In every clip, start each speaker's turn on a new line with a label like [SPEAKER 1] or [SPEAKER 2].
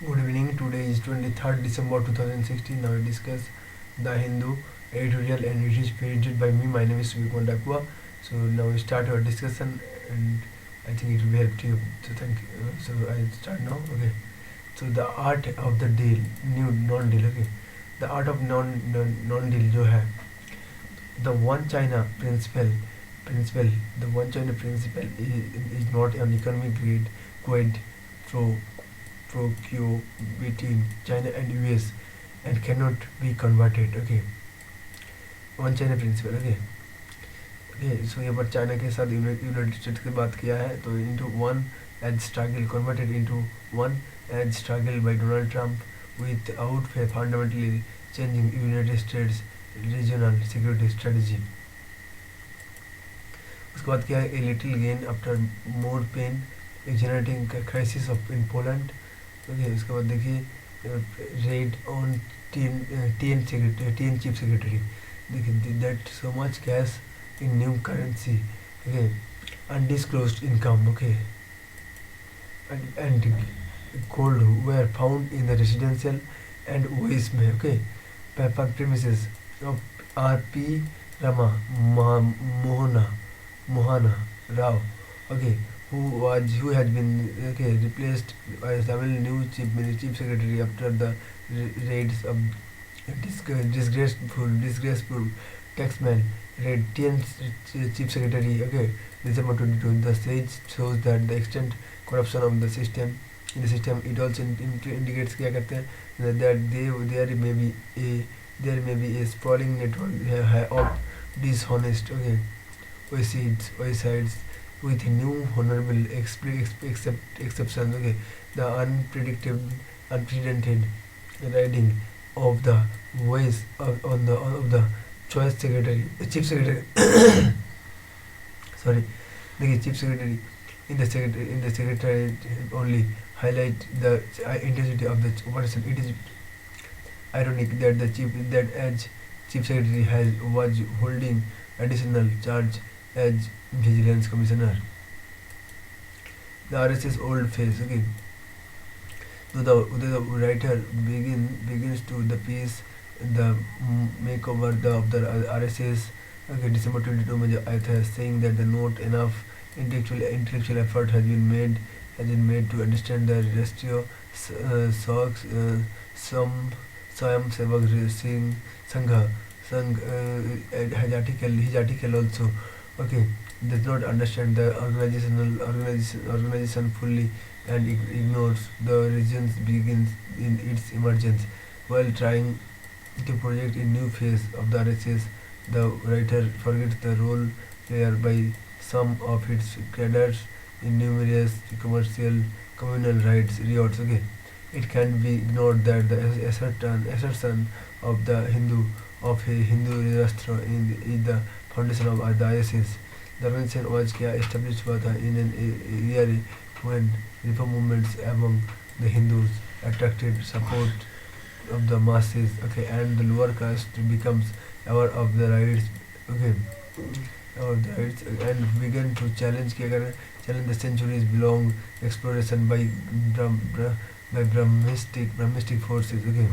[SPEAKER 1] Good evening. Today is 23rd December 2016. Now we discuss the Hindu editorial and it is printed by me. My name is Vikwan Dakwa. So now we start our discussion and I think it will be help to you. So thank you. So I start now. Okay. So the art of the deal, new non-deal. Okay. The art of non-deal जो है the one China principle the one China principle is not an economic grade quid pro quo between China and US and cannot be converted. Okay, one China principle. Okay, so यहाँ पर China के साथ United states की बात किया है तो into one as struggle converted into one as struggle by Donald Trump without fundamentally changing United States regional security strategy. उसके बाद क्या है a little gain after more pain generating crisis of in Poland. Okay, उसके बाद देखिए raid on TN chief secretary. देखिए that so much cash in new currency. Okay, undisclosed income. Okay, and gold were found in the residential and OS में. Okay, paper premises of R.P. Rama Mohana Rao. Okay, who has been replaced by Tamil new chief secretary after the raids of disgraceful taxman raid TN chief secretary. Okay, December 22. The stage shows that the extent corruption of the system in the system. It also indicates क्या कहते हैं that there may be a sprawling network of dishonest oisides with new honorable exceptions. Okay, the unprecedented riding of the voice of the chief secretary. Sorry, the chief secretary in the secretariat only highlight the intensity of the operation. It is ironic that as chief secretary was holding additional charge as vigilance commissioner. The RSS old face. Okay, so the writer begins to the piece the makeover of the RSS. Okay, December 22 में जो आया था saying that the not enough intellectual effort has been made to understand the ratio socks some Swayam Sevak Singh Sangha his article also. Okay, does not understand the organization fully and ignores the regions begins in its emergence while trying to project a new phase of the RSS. The writer forgets the role played by some of its cadres in numerous communal rights riots. Okay, it can be ignored that the assertion of a Hindu Rashtra is the foundation of the ISIS. The organization was established in an era when reform movements among the Hindus attracted support of the masses. Okay, and the lower caste becomes aware of the rights. Okay, of the rights and began to challenge the centuries long exploration by Brahmistic forces. Okay,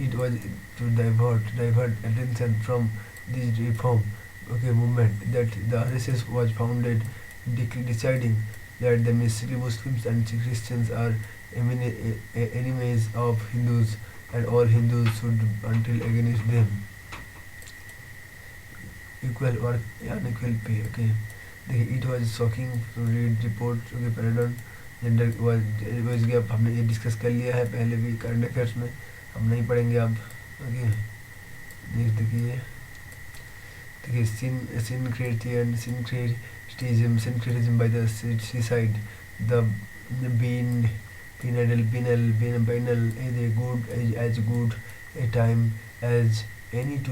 [SPEAKER 1] it was to divert attention from this reform movement that the RSS was founded, deciding that the Muslims and Christians are enemies of Hindus and all Hindus should until against them equal or unequal pay. Okay, it was shocking to read report. Okay, Paradon gender was gap हमने ये discuss कर लिया है पहले भी current affairs में, हम नहीं पढ़ेंगे अब. ओके, देखिए syncretism by the seaside, the penal is as good a time as any to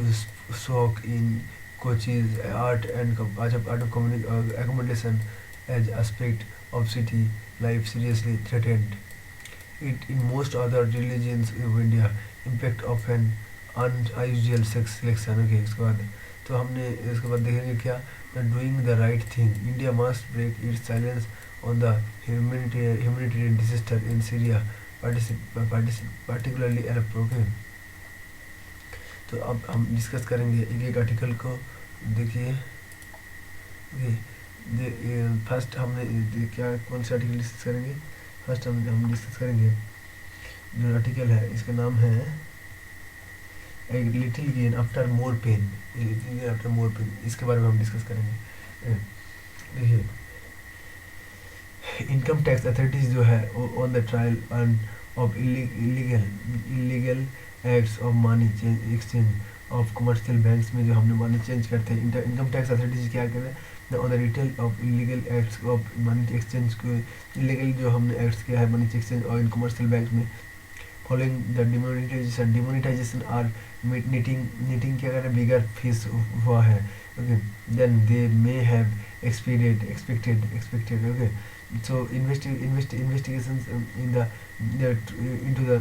[SPEAKER 1] soak in Kochi's art of accommodation as aspect of city life seriously threatened. It in most other religions of India impact of an unusual sex selection. Okay, इसके बाद तो हमने इसके बाद देखेंगे क्या doing the right thing. India must break its silence on the humanitarian disaster in Syria, particularly Aleppo. Okay, तो अब हम डिस्कस करेंगे एक एक आर्टिकल को. देखिए, फर्स्ट हमने क्या कौन सा आर्टिकल डिस्कस करेंगे. फर्स्ट हम डिस्कस करेंगे जो आर्टिकल है, इसका नाम है a little gain after more pen. Little gain after more pen, इसके बारे में हम डिस्कस करेंगे. देखिए, इनकम टैक्स अथॉरिटीज जो है on the trial of illegal acts of money exchange of commercial banks में जो हमने मनी चेंज करते हैं, इनकम टैक्स अथॉरिटीज क्या कर रहे हैं on the retail of illegal acts of money exchange को. इलीगल जो हमने एक्ट्स किया है मनी एक्सचेंज और इन कमर्शियल बैंक में, following the demonetisation are netting क्या कर रहे हैं, बिगर फीस हुआ है. Okay, then they may have expected. Okay, so investigations into the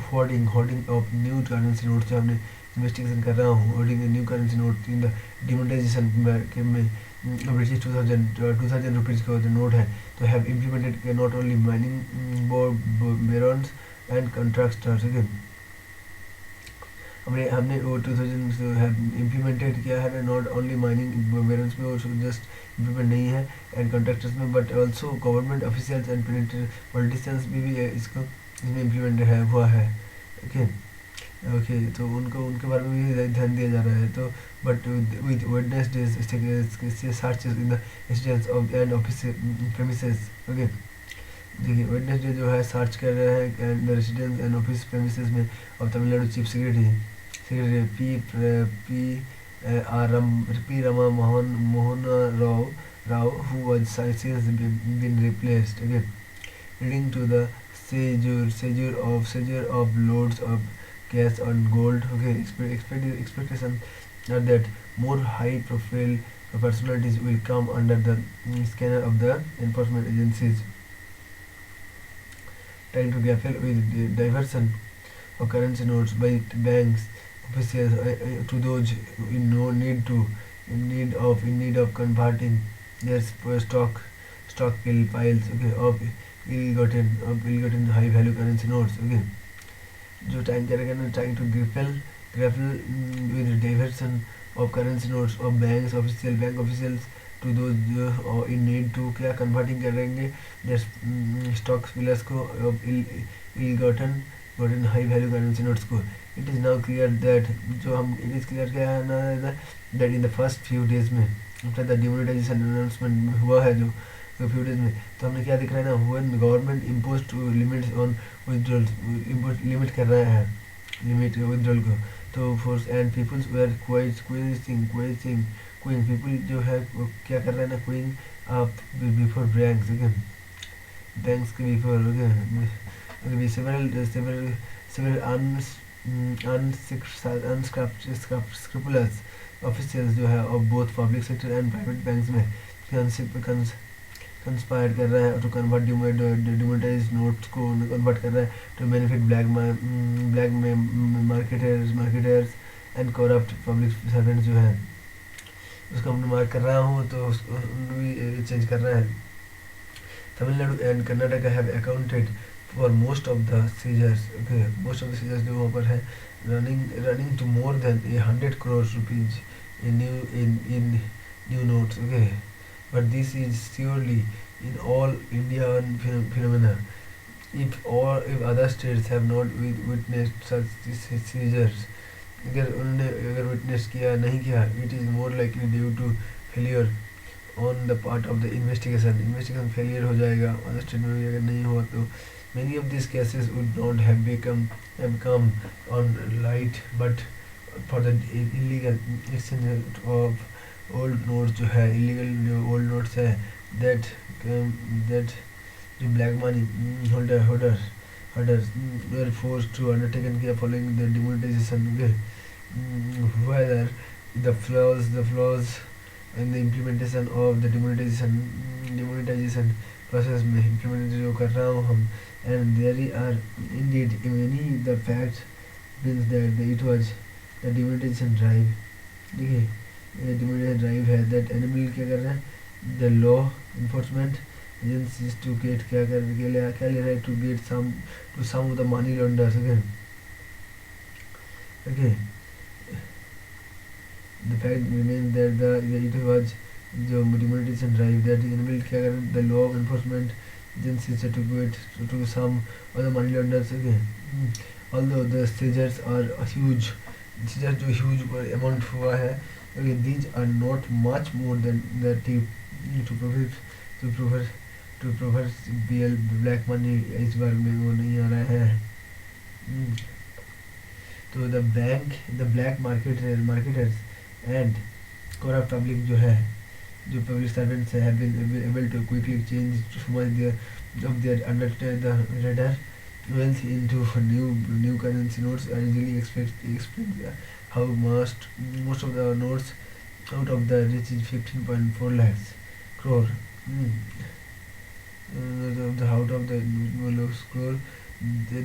[SPEAKER 1] hoarding of new currency notes. जो हमने इन्वेस्टिगेशन कर रहा हूँ hoarding new currency note in the demonetisation में ब्रिटिश 2000 रुपीज़ का जो नोट है, तो have implemented not only mining barons and contractors. Okay, हमने वो 2000 हैव इम्प्लीमेंटेड किया है नॉट ओनली माइनिंग बेरॉन्स में, वो जस्ट इम्प्लीमेंट नहीं है एंड कॉन्ट्रैक्टर्स में, but also government officials and politicians भी इसको इसमें इम्प्लीमेंट है हुआ है. ओके, तो उनके बारे में भी ध्यान दिया जा रहा है. तो but with Wednesday searches in the residence of and office premises. Okay, देखिए, वेडनेसडे जो है सर्च कर रहे हैं and residence and office premises में of Tamil Nadu chief secretary P Rama Mohan Rao who was since been replaced. Okay, leading to the seizure of loads of cash and gold. Okay, expectation are that more high profile personalities will come under the scanner of the enforcement agencies, trying to grapple with the diversion of currency notes by banks officials to those in need of converting their stockpile piles. Okay, of ill-gotten high value currency notes. Okay, जो time करेगा ना, trying to grapple with diversion of currency notes of bank officials to those in need to क्या converting करेंगे their stock pillars को of ill-gotten high value currency notes को. It is now clear that it is clear क्या है ना, that in the first few days में after the demonetization announcement हुआ है जो few days में, तो हमने क्या दिख रहा है ना, when government imposed limits on withdrawals, limit कर रहा है withdrawal को. तो force and peoples were queuing people जो है क्या कर रहे हैं ना, queuing up before banks. Okay, banks के before. Okay, several unscrupulous officials जो है of both public sector and private banks में कंस्पायर कर रहा है टू कन्वर्ट डिमोनेटाइज्ड नोट्स को कन्वर्ट कर रहा है to benefit black marketers and corrupt public servants जो है, उसको हमने मार्क कर रहा हूँ, तो उसको भी चेंज कर रहा है. Tamil Nadu and Karnataka have accounted for most of the seizures. Okay, most of the seizures जो वहाँ पर है running to more than 100 crore rupees in new notes. Okay, but this is surely in all Indian phenomena. If other states have not witnessed such seizures, अगर witness किया नहीं किया, it is more likely due to failure on the part of the investigation failure हो जाएगा other state में भी अगर नहीं हुआ तो. Many of these cases would not have come on light but for the illegal exchange of old notes जो है, illegal जो old notes है, that जो black money holders were forced to undertaken किया following the demonetization. Okay, whether the flaws in the implementation of the demonetization process में implement जो कर रहा हूँ हम, and there are indeed many the facts means that it was the demonetization drive. देखिए, demonetization drive है that enable क्या कर रहा है, the law enforcement agencies to get क्या ले रहा है to get some of the money launderers. Okay. The fact remains that it was the demonetization drive that enabled क्या कर the law enforcement agencies to get to some of the money launderers. Okay. Although the seizures are huge, seizures जो huge amount हुआ है, okay, these are not much more than the tip to provide to provide BL black money इस बार में वो नहीं आ रहा है. तो the black marketers and corrupt public जो है, जो public servants have been able to quickly change so much of their under the radar wealth into new currency notes. I easily expect how most of the notes out of the rich is 15.4 lakhs crore. Out of the crore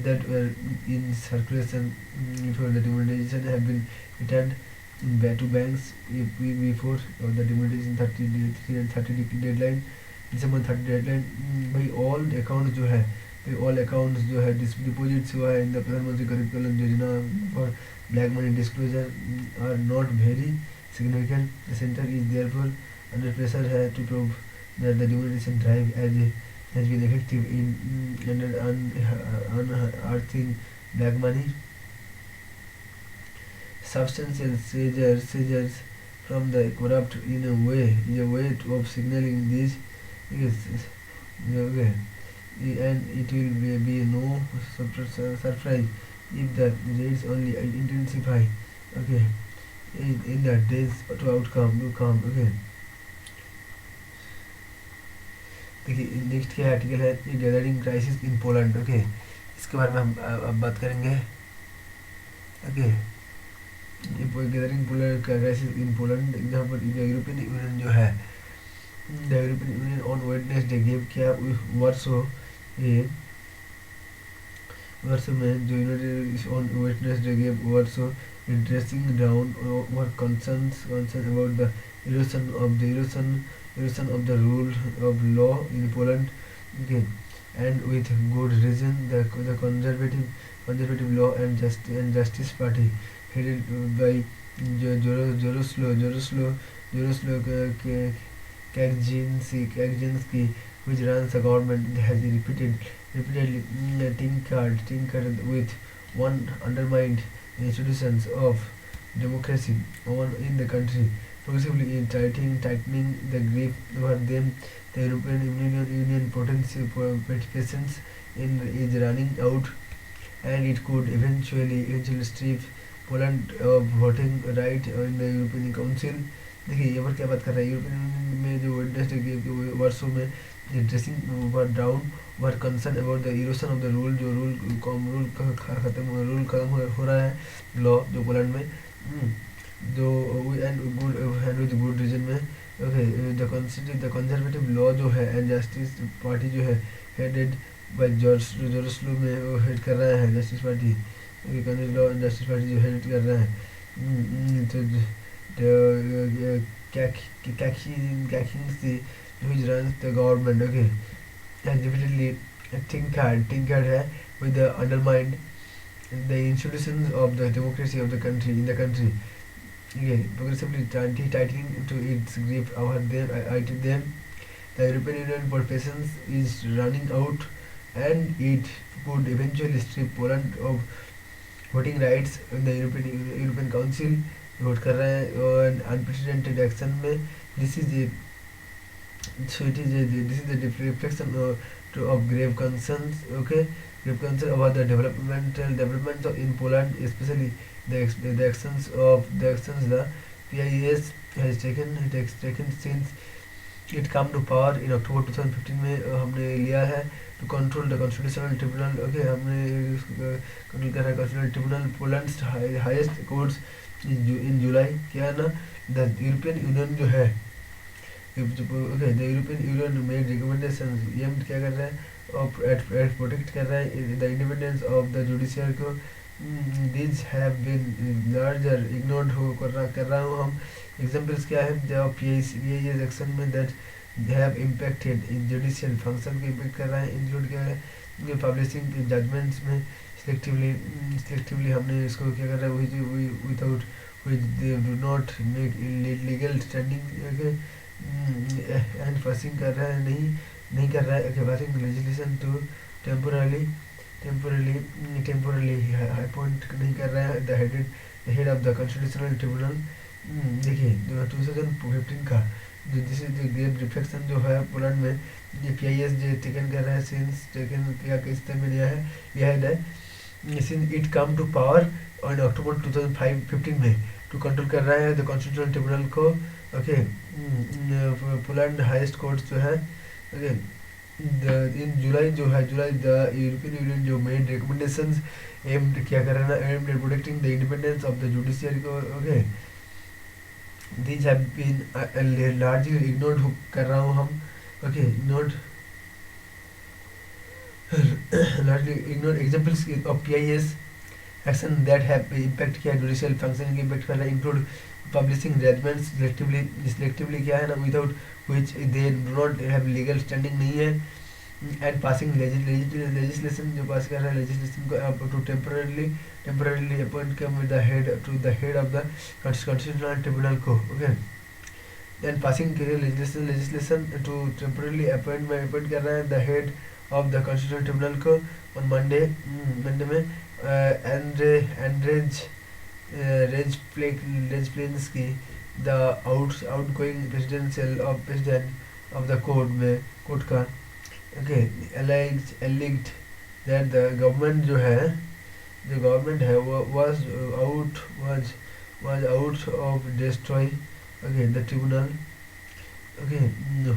[SPEAKER 1] that were in circulation before the demonetization have been returned to banks before the demonetization 30 deadline, December 30 deadline. भाई all accounts जो है deposits हुआ है in the प्रधानमंत्री गरीब Kalyan Yojana for black money disclosure are not very significant. The center is therefore under pressure है to prove that the demonetization drive has been effective in unearthing black money. Substantial seizures from the corrupt is a way of signaling this. Okay. And it will be no surprise if the raids only intensify. Okay. In the days to come. Okay. देखिए next क्या article है, gathering crisis in Poland. Okay, इसके बारे में हम अब बात करेंगे. Okay, gathering crisis in Poland, जहाँ पर यूरोपियन यूनियन जो है, the European Union on Wednesday give किया वर्सो में जो united on Wednesday give Warsaw dressing down over concerns about the erosion of the rule of law in Poland. Okay, and with good reason. The conservative law and justice party headed by Jaroslaw Kaczynski, which runs the government, has repeatedly tinkered with one undermined institutions of democracy in the country, progressively tightening the grip over them. The European Union patience is running out, and it could eventually strip Poland of voting right in the European Council. देखिए यहाँ पर क्या बात कर रहा है, European union में जो वेडनेसडे के वर्षों में dressing were down were concern about the erosion of the rule, जो रूल खत्म हो रहा है लॉ जो पोलैंड में, जो एंड विद गुड रीजन में. ओके, द कंजर्वेटिव लॉ जो है एंड जस्टिस पार्टी जो है हेडेड बाय जोरोस्लो में वो हेड कर रहा है justice party. Conservative law and justice party जो हेड कर रहा है. तो Kaczynski, which runs the government, okay, has repeatedly tinkered है with the undermined the institutions of the democracy of the country in the country. Okay, progressively tightening to its grip over them. The European Union patience is running out, and it could eventually strip Poland of voting rights in the European Council. Vote कर रहे हैं और unprecedented action में. This is the reflection of grave concerns. Okay, grave concern about the development in Poland, specially the actions the PIS has taken since it come to power in October 2015 में हमने लिया है to control the constitutional tribunal. Okay, हमने control कर रहा है constitutional tribunal, Poland's highest courts in July. क्या है ना, the European Union जो है, okay, the European Union made recommendations. ये क्या कर रहा है, प्रोटेक्ट कर रहा है the independence of the judiciary को. These have been larger ignored कर रहा हूँ हम. Examples क्या है, जब PIS एक्शन में that have impacted in judicial function को impact कर रहा है, include क्या है ये publishing judgments में selectively हमने इसको क्या कर रहा है without which they do not make legal standing okay, and passing कर रहा है नहीं कर रहा है okay, passing legislation to temporarily appoint नहीं कर रहा है the head of the constitutional tribunal। देखिए 2015 का जो this is the great reflection जो है पोलैंड में ये पीआईएस जो टेकन कर रहा है सिंस टेकन क्या किस तरह में लिया है since it come to power on October 2015 में टू कंट्रोल कर रहा है द कॉन्स्टिट्यूशनल ट्रिब्यूनल को ओके पोलैंड हाईएस्ट कोर्ट जो है okay in July the European Union जो मेड रिकमेंडेशंस एम्ड क्या कर रहा है ना aimed at protecting the independence of the judiciary को okay these have been largely ignored कर रहा हूँ हम okay largely ignored examples of PIS action that have impact किया judicial function की impact कर रहा है include publishing judgments selectively क्या है ना without which they do not have legal standing नहीं है and passing legislation जो पास कर रहा है legislation को to temporarily appoint come with the head of the constitutional tribunal को okay and passing legislation to temporarily appoint कर रहा है the head of the constitutional tribunal को on Monday में Andrej Plensky the outgoing president of the court का okay alleged that the government है वो was out of destroy okay the tribunal okay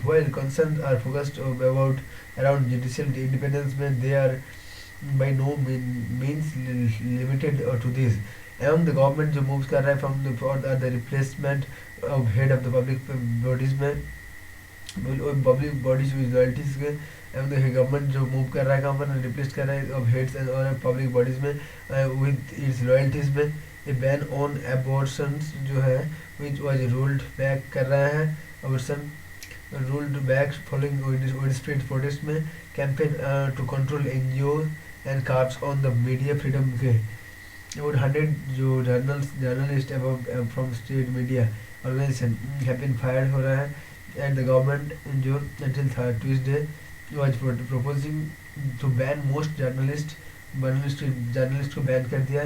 [SPEAKER 1] while concerns are focused about around judicial independence when they are by no means limited to this एवं the government जो moves कर रहा है from the replacement of head of the public bodies में public bodies with loyalties के एवं the government जो move कर रहा है कहाँ पर रिप्लेस कर रहा है अब हेड्स और पब्लिक बॉडीज में विद इट्स लॉयल्टीज में ए बैन ऑन एबॉर्शंस जो है विच वाज रूल्ड बैक कर रहा है abortion ruled back following with protest में campaign to control NGO and curbs on the media freedom के about 100 जो journalist from state media organisation have been fired हो रहा है and the government जो until Tuesday was proposing to ban most journalists को ban कर दिया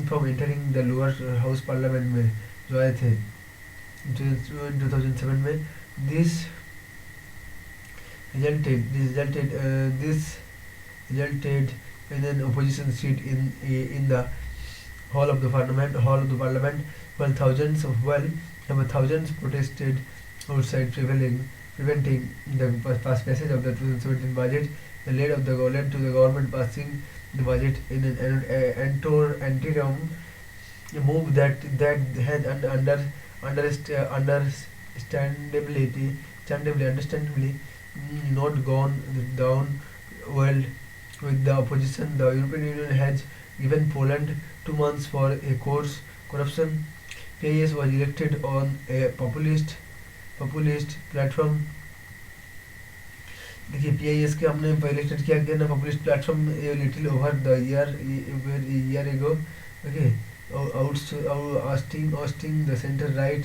[SPEAKER 1] from entering the lower house parliament में जो आए थे 2007 में this resulted in an opposition seat in the hall of the parliament while thousands protested outside preventing the passage of the 2017 budget. The lead to the government passing the budget in an interim move that had understandably not gone down well with the opposition. The European Union has given Poland 2 months for a course corruption. PIS was elected on a populist platform देखिए PIS के हमने elected किया गया ना populist platform little over the year ago okay ousting the centre right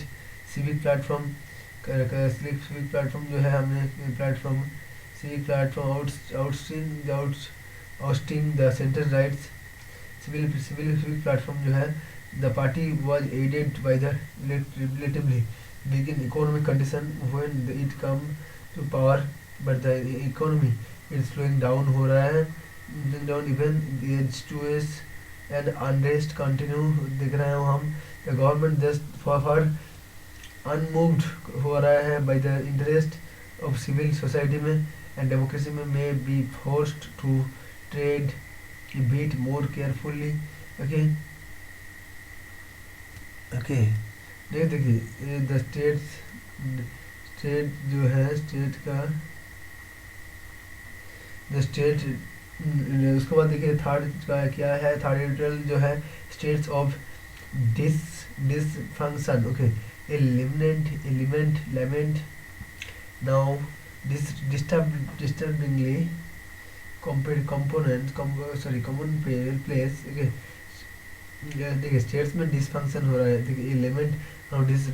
[SPEAKER 1] civic platform जो है हमने platform civic platform ousting the centre rights civic platform जो है the party was aided by the relatively begin economic condition when it come to power but the economy is slowing down हो रहा है down even the H2S and unrest continue देख रहे हैं हम the government just for unmoved हो रहा है by the interest of civil society में and democracy में may be forced to trade a bit more carefully okay देखिए द स्टेट जो है स्टेट का द स्टेट उसके बाद देखिए थर्ड का क्या है थर्ड एडिटोरियल जो है states of dysfunction okay element Now, this disturbingly common place. Okay, देखिए स्टेट्स में डिसफंक्शन हो रहा है. देखिए element now this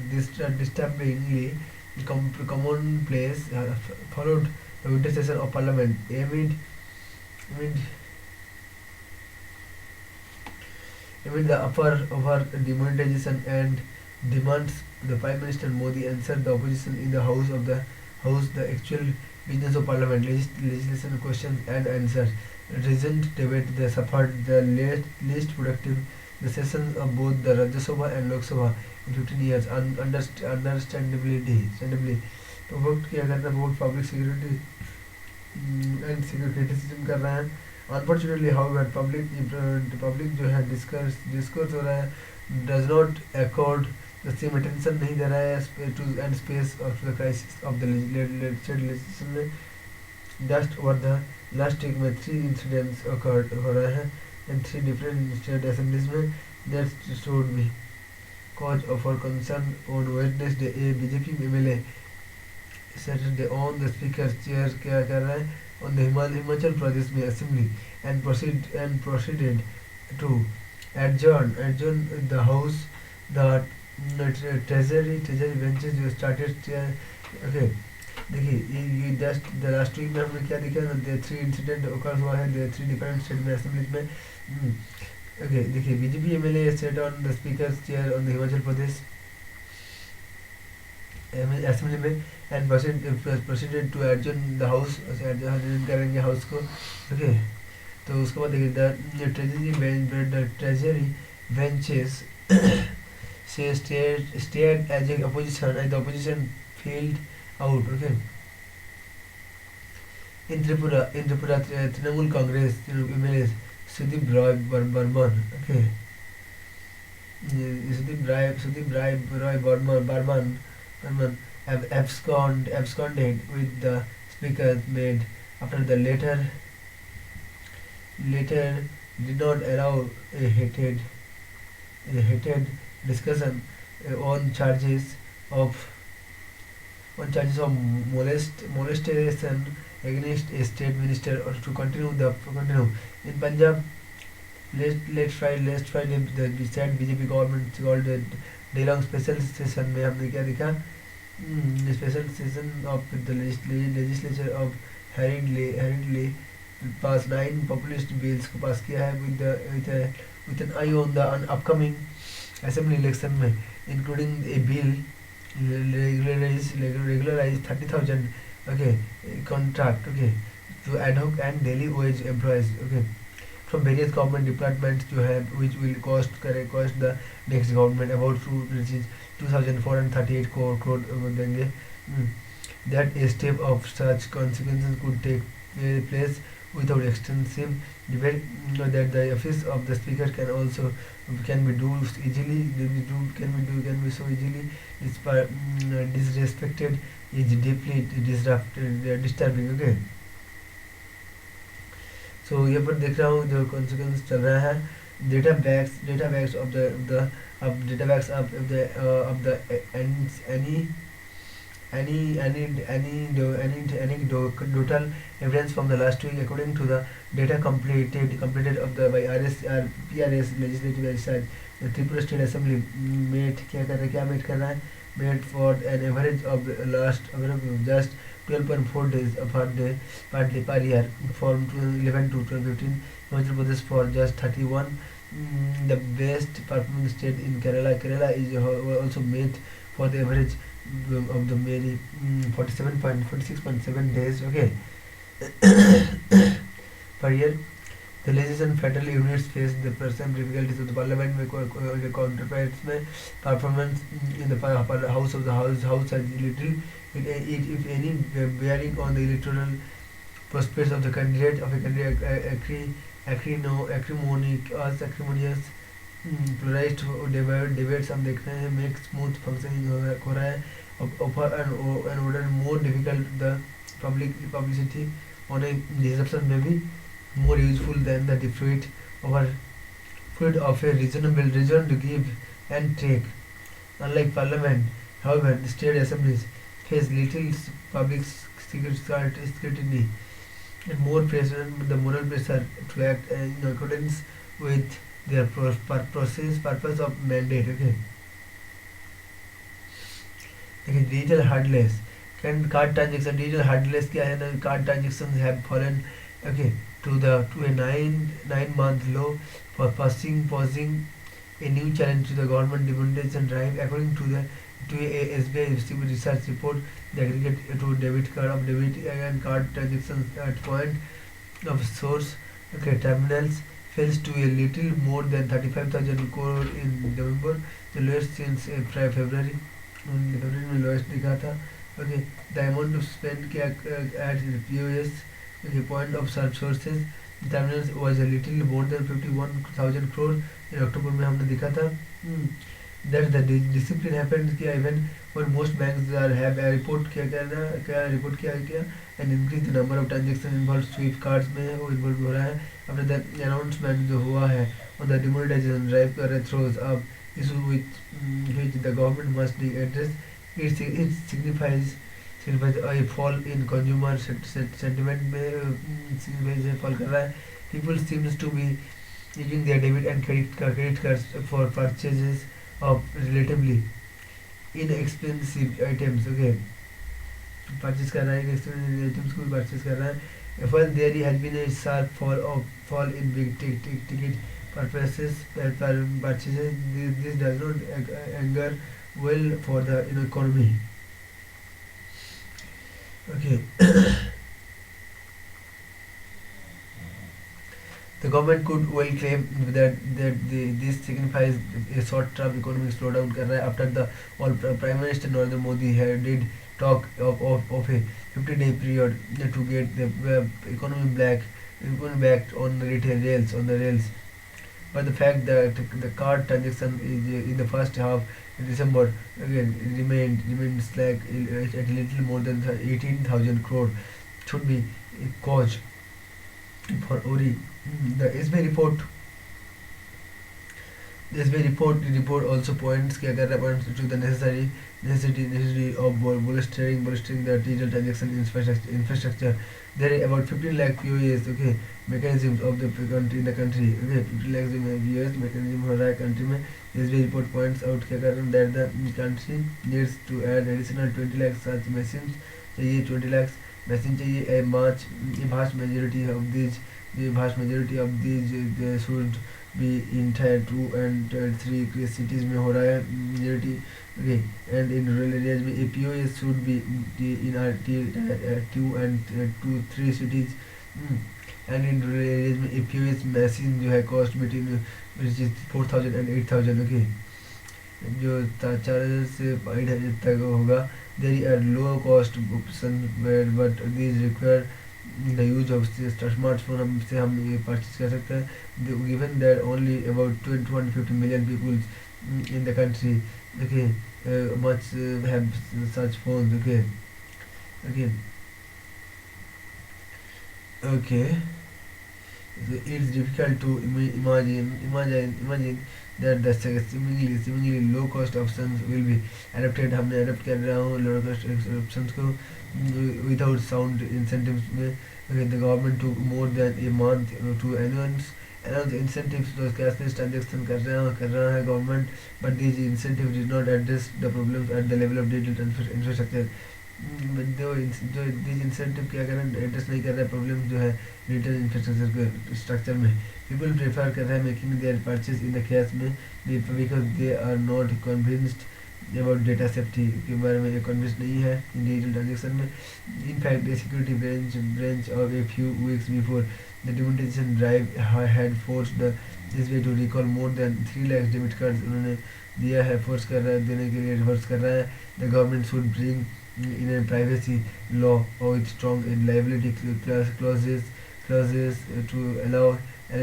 [SPEAKER 1] disturbingly common place followed the winter session of parliament amid amid the upper over demonetization and demands. The Prime Minister Modi answered the opposition in the House the actual business of Parliament, legislation questions and answers. Recent debate they suffered the least productive the sessions of both the Rajya Sabha and Lok Sabha in 15 years. Understandably provoked किया करता बहुत public security and security criticism कर रहा है. Unfortunately, however, public जो है discourse हो रहा है does not accord the same attention नहीं दे रहा है to and space of the crisis of the legislation में. Just over the last week में 3 incidents occurred हो रहे हैं in 3 different state assemblies में. That should be cause for concern. On Wednesday, a BJP MLA Saturday on the speaker's chair क्या कर रहा है on the Himachal Pradesh में assembly and proceeded to adjourn the house the treasury benches जो started. Okay, देखिए ये just the last week में हमने क्या देखा ना the 3 incident occurs हुआ है the 3 different state में assemblies में. Okay, देखिए BJP MLA sat on the speaker's chair on the Himachal Pradesh assembly में and proceeded to adjourn the house. adjourn करेंगे house को. Okay, तो उसके बाद देखिए the treasury benches say stayed as a opposition and the opposition failed out. Okay, in Tripura Trinamool Congress MLAs Sudeep Roy Burman. Okay, Sudeep Roy Burman have absconded with the speaker made after the later did not allow a heated discussion on charges of molestation against a state minister or to continue. In Punjab, last Friday the said BJP government called a day-long special session में हमने क्या देखा special session of the legislature of hurriedly passed 9 populist bills को pass किया है with an eye on the upcoming assembly election में, including a bill regularize 30,000 okay contract okay to ad hoc and daily wage employees okay from various government departments जो है which will cost the next government about 2,438 crore देंगे. That a step of such consequences could take place without extensive debate. That the office of the speaker can be so easily disrespected is deeply disturbing. Okay, so यहाँ पर देख रहा हूँ जो consequence चल रहा है database of the anecdotal evidence from the last week according to the data completed of the by PRS legislative exercise. The Tripura State Assembly made made for an average of the last just 12.4 days per year from 2011 to 2015. Himachal Pradesh for just 31. The best performing state in Kerala is also made for the average of the merely 46.7 days okay per year. The legislation federal units face the present difficulties of the parliament with counterparts performance in the house has little if any bearing on the electoral prospects of the candidate acrimonious pluralized debates हम देख रहे हैं make smooth functioning हो रहा है and order more difficult the publicity on a disruption may be more useful than the fruit of a reasonable reason to give and take. Unlike parliament, however, the state assemblies face little public scrutiny and more pressure, the moral pressure to act in accordance with their purpose of mandate. Okay, okay, digital hardless. Can card transaction digital hardless क्या है ना, card transactions have fallen, okay, to a nine-month low for pausing a new challenge to the government demonetization drive. According to a SBI research report, the aggregate to debit and card transactions at point of source, okay, terminals falls to a little more than 35,000 crore in November, the lowest since February. फरवरी में lowest दिखा था. Okay, the amount of spend किया at POS, okay, point of sources terminals was a little more than 51,000 crore in October में हमने दिखा था. That the discipline happened किया even when most banks are have report क्या report किया and increase the number of transaction involve swift cards में वो involve हो रहा है. आफ्टर द अनाउंसमेंट जो हुआ है ऑन द डिमोनेटाइजेशन ड्राइव कर थ्रोज अब issue which the government must address. It signifies a fall in consumer sentiment में signifies a fall कर रहा है. People seems to be using their debit and credit cards for purchases of relatively inexpensive items. Okay, purchase कर रहा है inexpensive items को भी purchase कर रहा है. While there has been a sharp fall in big ticket purchases, this does not anger well for the economy. Okay. The government could well claim that this signifies a short-term economic slowdown कर रहा है. After the Prime Minister Narendra Modi did talk of a 50-day period to get the economy back on the rails. But the fact that the card transaction is in the first half of December again remained slack at a little more than 18,000 crore should be a cause for worry. The SBI report also points to the necessity of bolstering the digital transaction infrastructure. There are about 15 lakh POS, okay, mechanisms of the country in the country. Okay, 15 lakh POS mechanism हो रहा है country में. SBI report points out that the country needs to add additional 20 lakh such machines. चाहिए 20 lakhs machines चाहिए. A vast majority of these should be in tier 2 and tier 3 cities में हो रहा है majority. Okay, and in rural areas में POS should be in our tier 2 and 3 cities. And in rural areas में POS machine जो है cost between which is 4,000 and 8,000. okay, जो 4,000 से 8,000 तक होगा. There are low cost options but these require the use of smartphone. हमसे हम ये purchase कर सकते हैं. Given that only about 250 million people in the country, okay, much have such phones. Okay. So it's difficult to imagine that the seemingly low cost options will be adopted. हमने adopt कर रहा हूँ low cost options को without sound incentives में. Okay, the government took more than a month to announce incentives to cashless transaction कर रहा है government, but these incentives did not address the problems at the level of digital infrastructure. जो these incentive क्या करें address नहीं कर रहा है प्रॉब्लम जो है डिजिटल इंफ्रास्ट्रक्चर के स्ट्रक्चर में. पीपल प्रेफर कर रहे हैं making their purchase in the cash में because they are not convinced about data safety के बारे में कन्विंस्ड नहीं है इन डिजिटल ट्रांजेक्शन में. In fact a security branch of a few weeks before the demonetisation drive had forced the SBI to recall more than 3 lakh debit cards. उन्होंने दिया है, force कर रहा है, देने के लिए रिवर्स कर रहा है. The government should bring in a privacy law with strong liability clauses to allow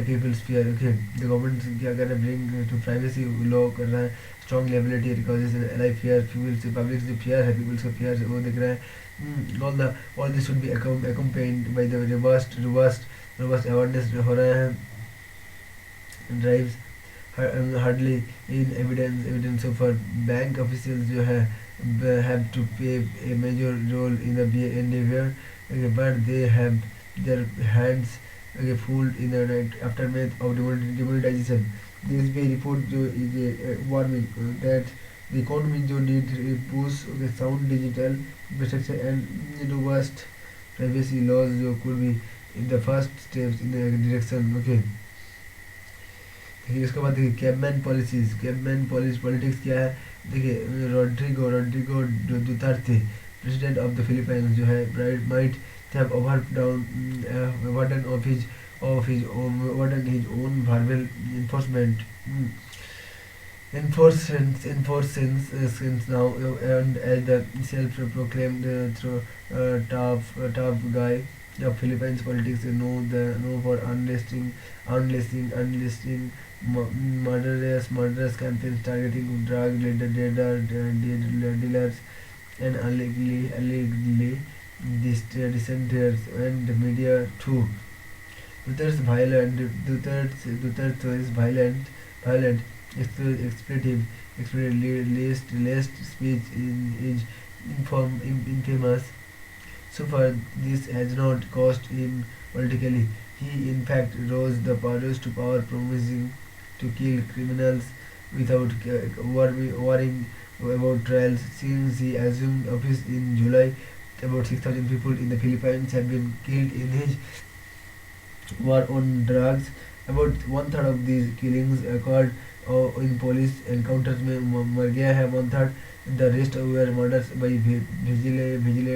[SPEAKER 1] people's fear. Okay, the government क्या कर रहा है, bring to privacy law कर रहा है, strong liability clauses and allow fear people से public से fear है, people का fear है वो दिख रहा है. All this should be accompanied by the robust awareness हो रहा है drives. hardly in evidence so far bank officials जो है have to play a major role in the behavior, okay, but they have their hands, okay, full in the aftermath of demonetization. This भी report जो is warning that the economy जो need push, okay, sound digital infrastructure and robust privacy laws जो could be in the first steps in the direction, okay. देखिए उसके बाद देखिए कैबमैन politics क्या है. देखिए Rodrigo Duterte president of the Philippines जो है might have overdone his own verbal enforcement since now and as the self-proclaimed tough guy of Philippines politics know for unleashing murderous campaigns targeting drug dealers and allegedly dissenters and the media too. Duterte is violent, expletive, last speech is infamous. So far, this has not cost him politically. He, in fact, rose to power, promising to kill criminals without worrying about trials. Since he assumed office in July, about 6,000 people in the Philippines have been killed in his war on drugs. About one third of these killings occurred in police encounters में मर गया है one third. The rest were murders by vigilantes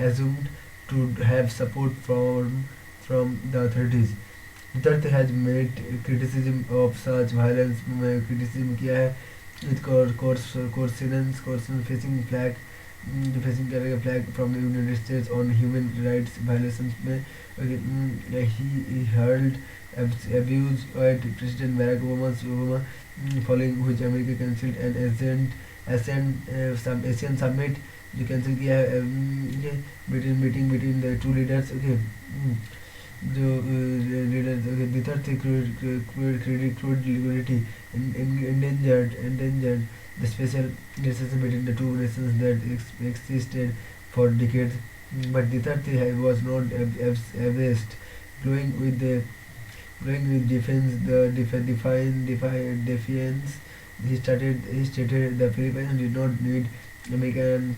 [SPEAKER 1] assumed to have support from the authorities. Duterte has made criticism of such violence में criticism किया है with coercions facing flag from the United States on human rights violations में. He hurled abuse at President Barack Obama following which America cancelled an Asian summit जो cancel किया है meeting between the two leaders, okay. जो leaders, okay, the third crude liquidity endangered the special relationship between the two nations that existed for decades, but the third was not abased, glowing with defiance. He stated the Philippines did not need American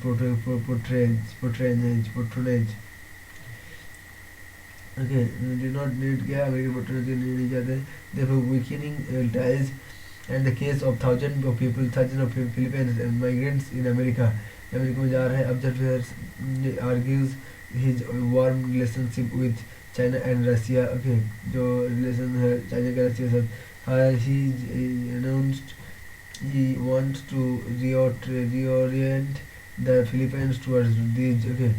[SPEAKER 1] patronage. Okay, did not need American patronage in each other, therefore weakening ties. And the case of thousands of Philippines migrants in America में जा रहे हैं. Observers argues his warm relationship with China and Russia, okay, जो relation है China का Russia साथ. He announced he wants to reorient the Philippines towards these, okay,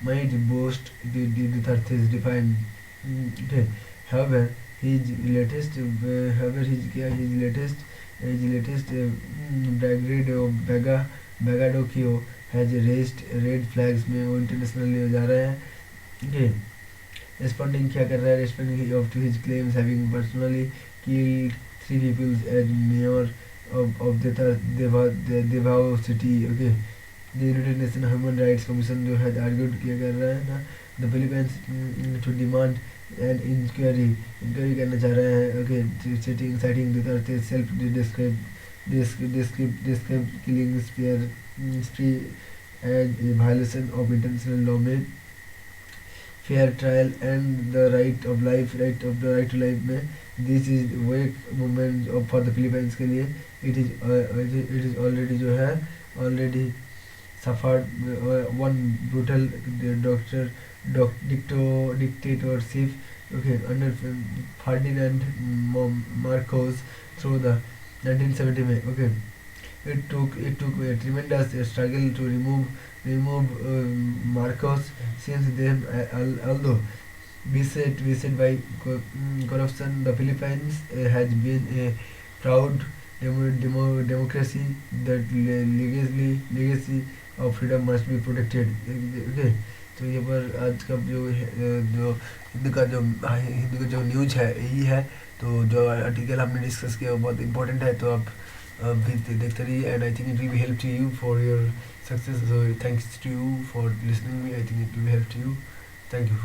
[SPEAKER 1] might boast the third is defined, okay. However, his latest brigade of Bagadokio has raised red flags में वो internationally हो जा रहे हैं, okay. Responding क्या कर रहा है? Responding of to his claims having personally killed 3 people as mayor of Davao city, okay. The United Nations Human Rights Commission जो है argued क्या कर रहा है ना, the Philippines to demand an inquiry करना चाह रहे हैं, okay, citing Duterte self-described killing spree as a violation of international law में fair trial and the right of life to life में. This is wake movement for the Philippines के लिए. It is already जो है already suffered one brutal dictatorship, okay, under Ferdinand Marcos through the 1970 में, okay. It took a tremendous struggle to remove Marcos since then, although beset by corruption. The Philippines has been a proud democracy. That legacy of freedom must be protected, okay. तो ये पर आज का जो हिंदू का जो news है यही है। तो जो आर्टिकल हमने डिस्कस किया वो बहुत इंपॉर्टेंट है, तो आप भी देखते रहिए, and I think it will be help to you for your success. So thanks to you for listening me, I think it will help to you. Thank you.